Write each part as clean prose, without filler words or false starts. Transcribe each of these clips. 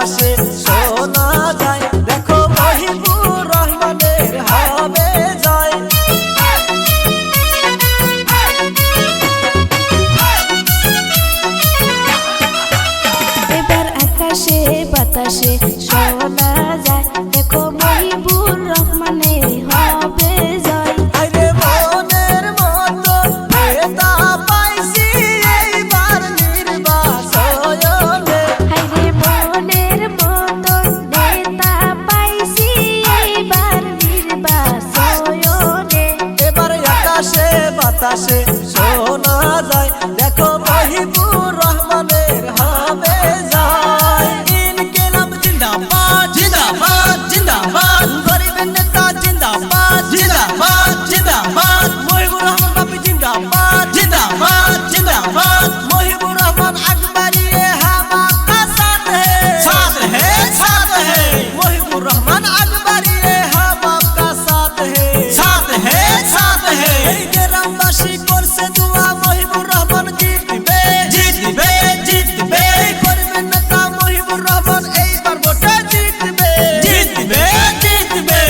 আকাশে শোনা যায় দেখো মহিবুর রহমানের হবে জয়। এবার আকাশে বাতাসে শোনা যায় দেখো মহিবুর রহমানের হবে জয়। আরে মনের মতো নেতা পাইছি এইবার নির্বাচনে। হায়রে মনের মতো নেতা পাইছি এইবার নির্বাচনে। এবার আকাশে বাতাসে শোনা যায় দেখো মহিবুর রহমানের হবে জয়। ইনকিলাব জিন্দাবাদ জিন্দাবাদ জিন্দাবাদ, গরিবের নেতা জিন্দাবাদ জিন্দাবাদ জিন্দাবাদ, মহিবুর রহমান বাপি জিন্দাবাদ জিন্দাবাদ জিন্দাবাদ, মহিবুর রহমান আকবরিয়ে হাম आपका साथ है साथ है, মহিবুর রহমান আকবরিয়ে হাম आपका साथ है साथ है। এই গ্রামবাসী করছে দোয়া মহিবুর রহমান জিতবে জিতবে জিতবে, গরিবের নেতা মহিবুর রহমান এইবার ভোটে জিতবে জিতবে জিতবে।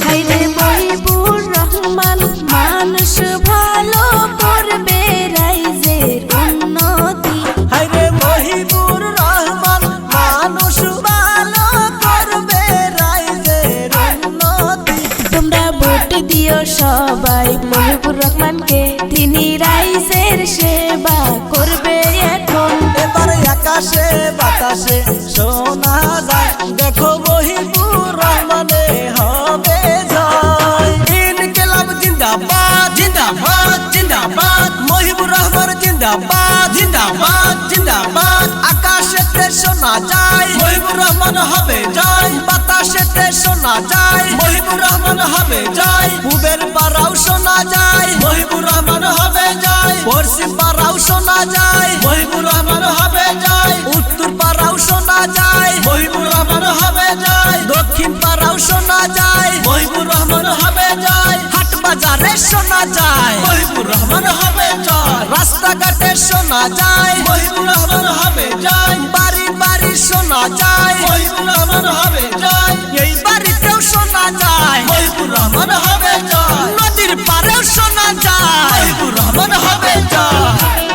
হায়রে মহিবুর রহমান মানুষ ভালো করবে রাইজের উন্নতি। হায়রে মহিবুর রহমান মানুষ ভালো করবে রাইজের উন্নতি। তোমরা ভোট দিও সবাই মহিবুর রহমানকে, তিনি রাইজের সেবা করবে এখন। এবার আকাশে বাতাসে শোনা যায় দেখো মহিবুর রহমানে হবে জয়। ইনকিলাব জিন্দাবাদ জিন্দাবাদ জিন্দাবাদ, মহিবুর রহমান জিন্দাবাদ জিন্দাবাদ জিন্দাবাদ, আকাশেতে শোনা যায় মহিবুর রহমান হবে জয়। বাতাসেতে শোনা যায় মহিবুর রহমান হবে জয়। পূবের পাড়াও শোনা যায় মহিবুর রহমান হবে জয়। পশ্চিম পাড়াও শোনা যায় মহিবুর রহমান হবে জয়। উত্তর পাড়াও শোনা যায় মহিবুর রহমান হবে জয়। দক্ষিণ পাড়াও শোনা যায় মহিবুর রহমান হবে জয়। হাট বাজারে শোনা যায় মহিবুর রহমান হবে জয়। রাস্তাঘাটে শোনা যায় মহিবুর রহমান হবে জয়। বাড়ি বাড়ি শোনা যায় মহিবুর রহমান হবে জয়। এই বাড়িতেও শোনা যায় মহিবুর রহমান হবে জয়। নদীর পাড়েও শোনা যায় মহিবুর রহমান হবে জয়।